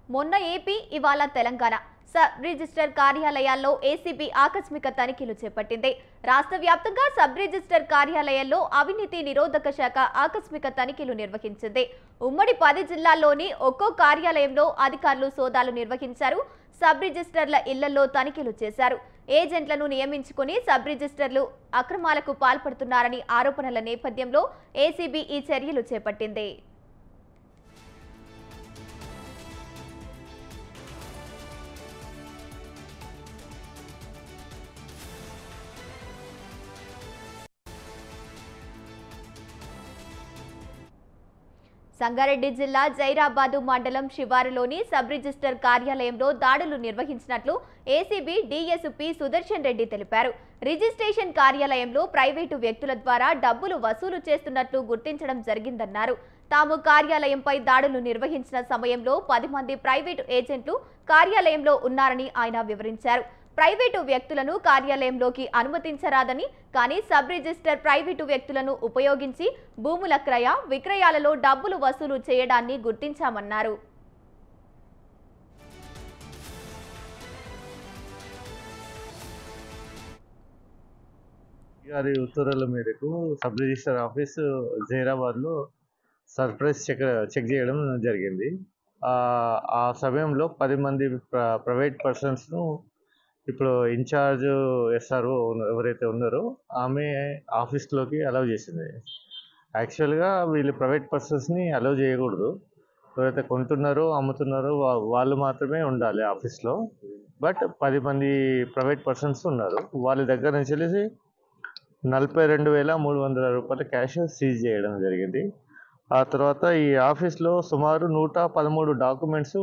మొన్న ఏపీ, ఇవాళ Telangana sub register కార్యాలయాల్లో ఏసీబీ ఆకస్మిక తనిఖీలు చేపట్టింది. రాష్ట్ర వ్యాప్తంగా సబ్ రిజిస్టర్ కార్యాలయాల్లో అవినీతి నిరోధక శాఖ ఆకస్మిక తనిఖీలు నిర్వహించింది. ఉమ్మడి 10 జిల్లాల్లోని ఒక్కో కార్యాలయంలో అధికారులు సోదాలు నిర్వహించారు. సబ్ రిజిస్టర్ల ఇళ్లలో తనిఖీలు చేశారు. ఏజెంట్లను నియమించుకుని సబ్ రిజిస్టర్లు అక్రమాలకు పాల్పడుతున్నారని ఆరోపణల నేపథ్యంలో ఏసీబీ ఈ చర్యలు చేపట్టింది. సంగారెడ్డి జిల్లా జైరాబాదు మండలం శివారులోని సబ్ రిజిస్టర్ కార్యాలయంలో దాడులు నిర్వహించినట్లు ఏసీబీ డీఎస్పీ సుదర్శన్ రెడ్డి తెలిపారు. రిజిస్ట్రేషన్ కార్యాలయంలో ప్రైవేటు వ్యక్తుల ద్వారా డబ్బులు వసూలు చేస్తున్నట్లు గుర్తించడం జరిగిందన్నారు. తాము కార్యాలయంపై దాడులు నిర్వహించిన సమయంలో 10 మంది ప్రైవేటు ఏజెంట్లు కార్యాలయంలో ఉన్నారని ఆయన వివరించారు. ప్రైవేటు వ్యక్తులను కార్యాలయంలోకి అనుమతించరాదని, కానీ సబ్ రిజిస్టర్ ప్రైవేటు వ్యక్తులను ఉపయోగించి భూముల క్రయ విక్రయాలలో డబ్బులు వసూలు చేయడాన్ని గుర్తించామన్నారు. గారి ఉత్తర్వుల మేరకు సబ్ రిజిస్టర్ ఆఫీస్ జైరాబాద్లో సర్ప్రైజ్ చెక్ చేయడం జరిగింది. ఆ సమయంలో 10 మంది ప్రైవేట్ పర్సన్స్ను ఇప్పుడు ఇన్ఛార్జ్ ఎస్ఆర్ఓ ఎవరైతే ఉన్నారో ఆమె ఆఫీస్లోకి అలౌ చేసింది. యాక్చువల్గా వీళ్ళు ప్రైవేట్ పర్సన్స్ని అలౌ చేయకూడదు. ఎవరైతే కొంటున్నారో అమ్ముతున్నారో వాళ్ళు మాత్రమే ఉండాలి ఆఫీస్లో. బట్ 10 మంది ప్రైవేట్ పర్సన్స్ ఉన్నారు. వాళ్ళ దగ్గర నుంచి వెళ్ళి 42,300 రూపాయల క్యాష్ సీజ్ చేయడం జరిగింది. ఆ తర్వాత ఈ ఆఫీస్లో సుమారు 113 డాక్యుమెంట్స్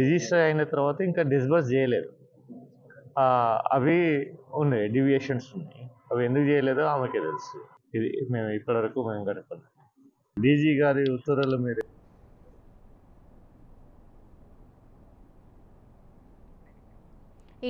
రిజిస్టర్ అయిన తర్వాత ఇంకా డిస్బర్స్ చేయలేదు. అవి ఉన్నాయి, డీవియేషన్స్ ఉన్నాయి. అవి ఎందుకు చేయలేదో ఆమెకే తెలుసు. ఇది మేము ఇప్పటివరకు మేము గడపలేదు. డీజీ గారి ఉత్తర్వుల మేరకు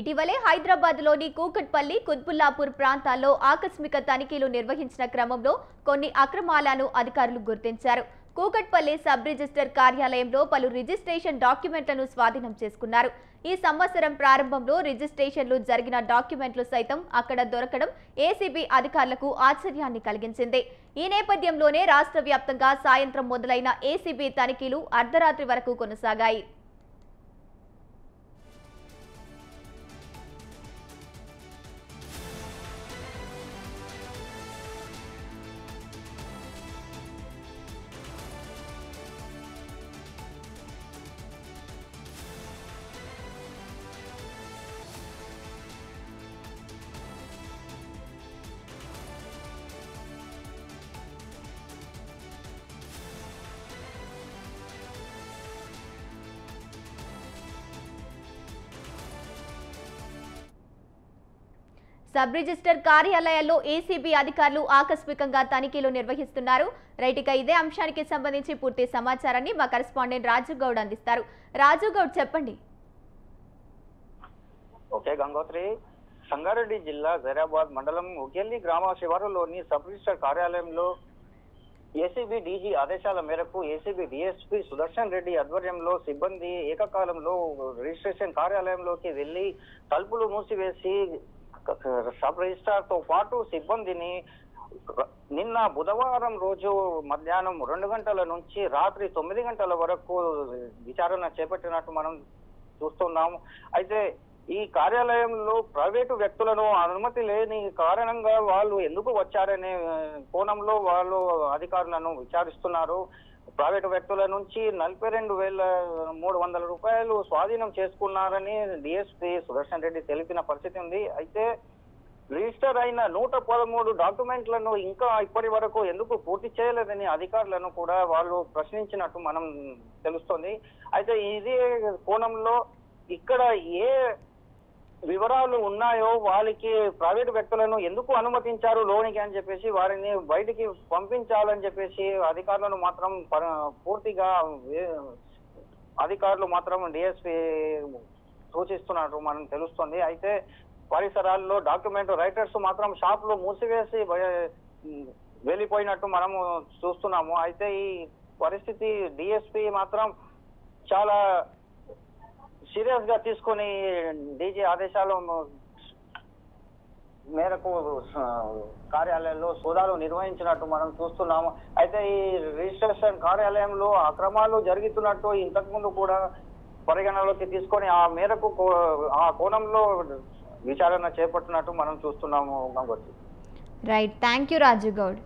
ఇటీవలే హైదరాబాద్లోని కూకట్పల్లి, కుత్బుల్లాపూర్ ప్రాంతాల్లో ఆకస్మిక తనిఖీలు నిర్వహించిన క్రమంలో కొన్ని అక్రమాలను అధికారులు గుర్తించారు. కూకట్పల్లి సబ్ రిజిస్టర్ కార్యాలయంలో పలు రిజిస్ట్రేషన్ డాక్యుమెంట్లను స్వాధీనం చేసుకున్నారు. ఈ సంవత్సరం ప్రారంభంలో రిజిస్ట్రేషన్లు జరిగిన డాక్యుమెంట్లు సైతం అక్కడ దొరకడం ఏసీబీ అధికారులకు ఆశ్చర్యాన్ని కలిగించింది. ఈ నేపథ్యంలోనే రాష్ట్ర వ్యాప్తంగా సాయంత్రం మొదలైన ఏసీబీ తనిఖీలు అర్ధరాత్రి వరకు కొనసాగాయి. సబ్ రిజిస్టర్ కార్యాలయాల్లో ఏసీబీ అధికారులు ఆకస్మికంగా తనిఖీలు నిర్వహిస్తున్నారు. రైట్గా ఇదే అంశానికి సంబంధించి పూర్తి సమాచారాన్ని మా కరెస్పాండెంట్ రాజు గౌడ్ అందిస్తారు. రాజు గౌడ్, చెప్పండి. ఓకే గంగోత్రి, సంగారెడ్డి జిల్లా జైరాబాద్ మండలం ఉగెల్లి గ్రామ శివారులోని సబ్ రిజిస్టర్ కార్యాలయంలో ఏసీబీ డీజీ ఆదేశాల మేరకు ఏసీబీ డీఎస్పీ సుదర్శన్ రెడ్డి ఆధ్వర్యంలో సిబ్బంది ఏకకాలంలో రిజిస్ట్రేషన్ కార్యాలయంలోకి వెళ్లి తలుపులు మూసివేసి సబ్ రిజిస్ట్రార్ తో పాటు సిబ్బందిని నిన్న బుధవారం రోజు మధ్యాహ్నం 2 గంటల నుంచి రాత్రి 9 గంటల వరకు విచారణ చేపట్టినట్టు మనం చూస్తున్నాము. అయితే ఈ కార్యాలయంలో ప్రైవేటు వ్యక్తులను అనుమతి లేని కారణంగా వాళ్ళు ఎందుకు వచ్చారనే కోణంలో వాళ్ళు అధికారులను విచారిస్తున్నారు. ప్రైవేటు వ్యక్తుల నుంచి 42,300 రూపాయలు స్వాధీనం చేసుకున్నారని డిఎస్పీ సుదర్శన్ రెడ్డి తెలిపిన పరిస్థితి ఉంది. అయితే రిజిస్టర్ అయిన 113 డాక్యుమెంట్లను ఇంకా ఇప్పటి వరకు ఎందుకు పూర్తి చేయలేదని అధికారులను కూడా వాళ్ళు ప్రశ్నించినట్టు మనం తెలుస్తోంది. అయితే ఇదే కోణంలో ఇక్కడ ఏ వివరాలు ఉన్నాయో వాళ్ళకి ప్రైవేటు వ్యక్తులను ఎందుకు అనుమతించారు లోనికి అని చెప్పేసి వారిని బయటికి పంపించాలని చెప్పేసి అధికారులు మాత్రం డిఎస్పీ సూచిస్తున్నట్టు మనం తెలుస్తుంది. అయితే పరిసరాల్లో డాక్యుమెంట్ రైటర్స్ మాత్రం షాపులు మూసివేసి వెళ్ళిపోయినట్టు మనము చూస్తున్నాము. అయితే ఈ పరిస్థితి డిఎస్పీ మాత్రం చాలా సీరియస్ గా తీసుకొని డీజీ ఆదేశాల మేరకు కార్యాలయంలో సోదాలు నిర్వహించినట్టు మనం చూస్తున్నాము. అయితే ఈ రిజిస్ట్రేషన్ కార్యాలయంలో అక్రమాలు జరుగుతున్నట్టు ఇంతకు ముందు కూడా పరిగణలోకి తీసుకొని ఆ మేరకు ఆ కోణంలో విచారణ చేపట్టినట్టు మనం చూస్తున్నాము Gangotri. Right, thank you Raju Goud.